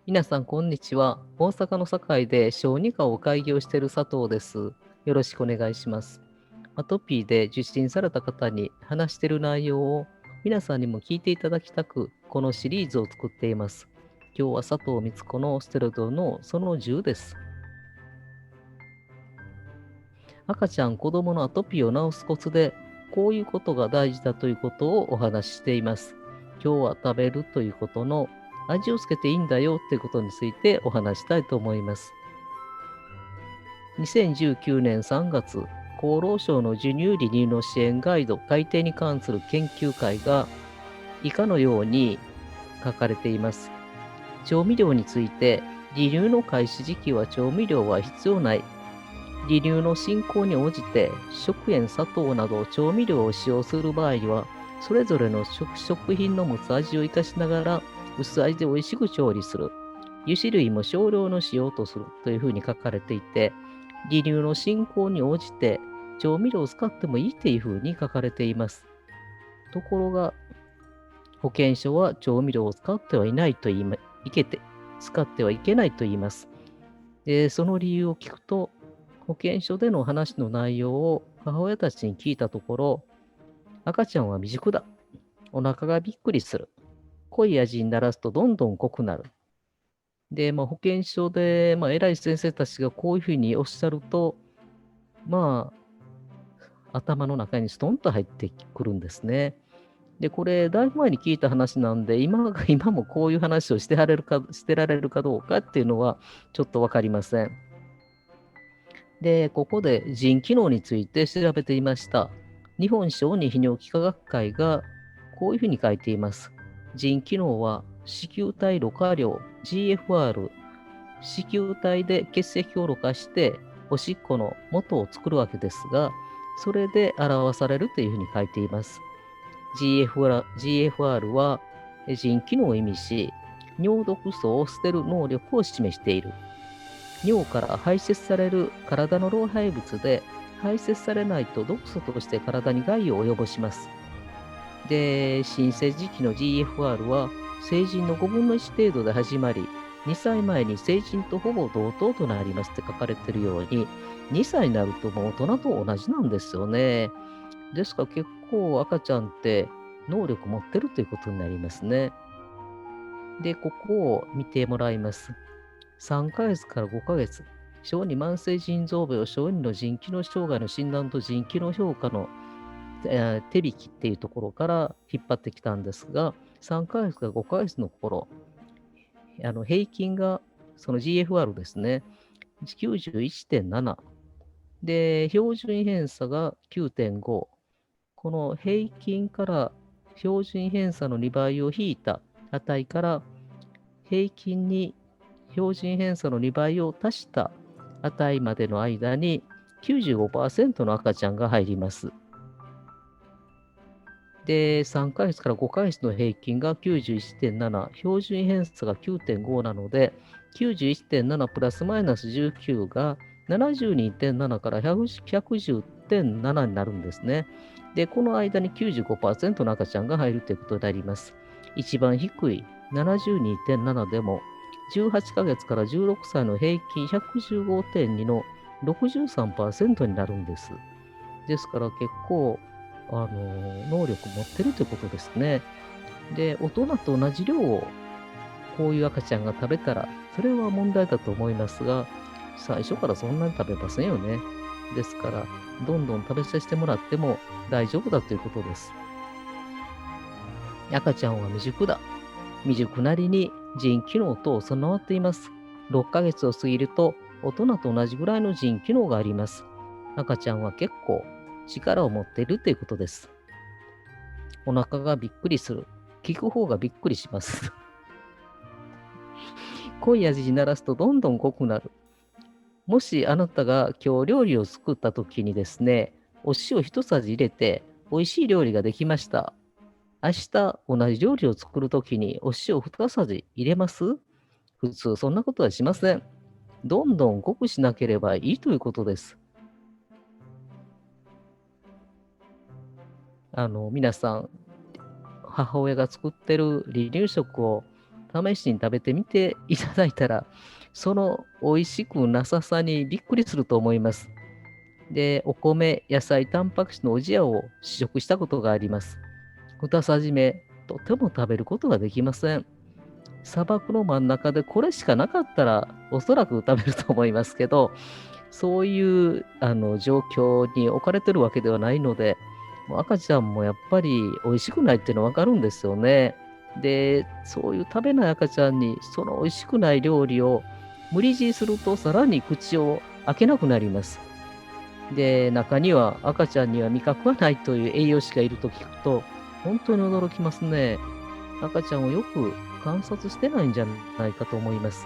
皆さん、こんにちは。大阪の堺で小児科を開業している佐藤です。よろしくお願いします。アトピーで受診された方に話している内容を皆さんにも聞いていただきたく、このシリーズを作っています。今日は佐藤光子のステロイドのその10です。赤ちゃん、子供のアトピーを治すコツで、こういうことが大事だということをお話ししています。今日は食べるということの味をつけていいんだよということについてお話したいと思います。2019年3月、厚労省の授乳離乳の支援ガイド改定に関する研究会が以下のように書かれています。調味料について、離乳の開始時期は調味料は必要ない。離乳の進行に応じて食塩、砂糖など調味料を使用する場合は、それぞれの食品の持つ味を生かしながら薄味で美味しく調理する。油脂類も少量の使用とするというふうに書かれていて、離乳の進行に応じて調味料を使ってもいいというふうに書かれています。ところが、保健所は調味料を使ってはいないと言いいけて、使ってはいけないと言います。で、その理由を聞くと、保健所での話の内容を母親たちに聞いたところ、赤ちゃんは未熟だ。お腹がびっくりする。濃い味にならすとどんどん濃くなる。で、保健所で、偉い先生たちがこういうふうにおっしゃると、ま頭の中にストンと入ってくるんですね。で、これ、だいぶ前に聞いた話なんで、今もこういう話をしてられるかどうかっていうのは、ちょっとわかりません。で、ここで腎機能について調べていました。日本小児泌尿器科学会がこういうふうに書いています。腎機能は子宮体ろ過量 GFR、子宮体で結石をろ過しておしっこの元を作るわけですが、それで表されるというふうに書いています。GFR は腎機能を意味し、尿毒素を捨てる能力を示している。尿から排泄される体の老廃物で、排泄されないと毒素として体に害を及ぼします。で、新生児期の GFR は成人の5分の1程度で始まり、2歳前に成人とほぼ同等となりますって書かれているように、2歳になるともう大人と同じなんですよね。ですから結構赤ちゃんって能力持ってるということになりますね。で、ここを見てもらいます。3ヶ月から5ヶ月、小児慢性腎臓病、小児の腎機能障害の診断と腎機能評価の、手引きっていうところから引っ張ってきたんですが、3ヶ月から5ヶ月の頃、平均がその GFR ですね、91.7。で、標準偏差が9.5。この平均から標準偏差の2倍を引いた値から平均に標準偏差の2倍を足した値までの間に95%の赤ちゃんが入ります。で、3ヶ月から5ヶ月の平均が91.7、標準偏差が9.5なので、91.7プラスマイナス19が72.7から110.7になるんですね。で、この間に95%の赤ちゃんが入るということになります。一番低い72.7でも、18ヶ月から16歳の平均115.2の63%になるんです。ですから結構、能力持ってるということですね。で、大人と同じ量をこういう赤ちゃんが食べたら、それは問題だと思いますが、最初からそんなに食べませんよね。ですから、どんどん食べさせてもらっても大丈夫だということです。赤ちゃんは未熟だ。未熟なりに腎機能と備わっています。6ヶ月を過ぎると大人と同じぐらいの腎機能があります。赤ちゃんは結構力を持っているということです。お腹がびっくりする。聞く方がびっくりします。濃い味にならすとどんどん濃くなる。もしあなたが今日料理を作った時にですね、お塩一さじ入れて美味しい料理ができました。明日同じ料理を作る時にお塩二さじ入れます？普通そんなことはしません。どんどん濃くしなければいいということです。皆さん、母親が作ってる離乳食を試しに食べてみていただいたら、その美味しくなささにびっくりすると思います。で、お米、野菜、タンパク質のおじやを試食したことがあります。2さじめ、とても食べることができません。砂漠の真ん中でこれしかなかったら、おそらく食べると思いますけど、そういう状況に置かれてるわけではないので、もう赤ちゃんもやっぱり美味しくないっていうのは分かるんですよね。で、そういう食べない赤ちゃんにその美味しくない料理を無理強いするとさらに口を開けなくなります。で、中には赤ちゃんには味覚がないという栄養士がいると聞くと、本当に驚きますね。赤ちゃんをよく観察してないんじゃないかと思います。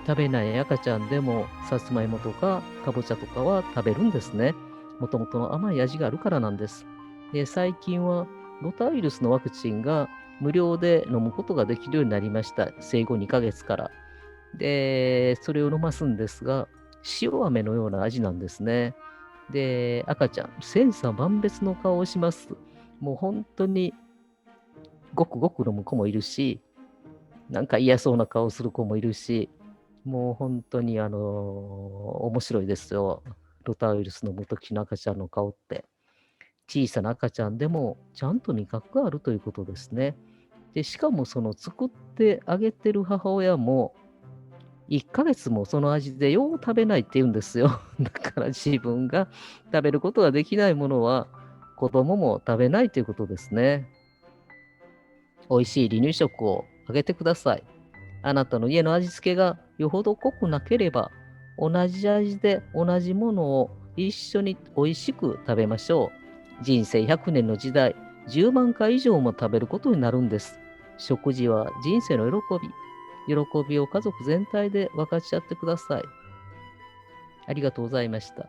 食べない赤ちゃんでも、さつまいもとかかぼちゃとかは食べるんですね。もともとの甘い味があるからなんです。で、最近はロタウイルスのワクチンが無料で飲むことができるようになりました。生後2ヶ月から。で、それを飲ますんですが、塩飴のような味なんですね。で、赤ちゃん、千差万別の顔をします。もう本当にごくごく飲む子もいるし、なんか嫌そうな顔する子もいるし、もう本当に面白いですよ。ロタウイルスの無時の赤ちゃんの顔って。小さな赤ちゃんでもちゃんと味覚があるということですね。で、しかもその作ってあげてる母親も、1ヶ月もその味でよう食べないって言うんですよ。だから自分が食べることができないものは、子供も食べないということですね。美味しい離乳食をあげてください。あなたの家の味付けがよほど濃くなければ、同じ味で同じものを一緒に美味しく食べましょう。人生100年の時代、10万回以上も食べることになるんです。食事は人生の喜び。喜びを家族全体で分かち合ってください。ありがとうございました。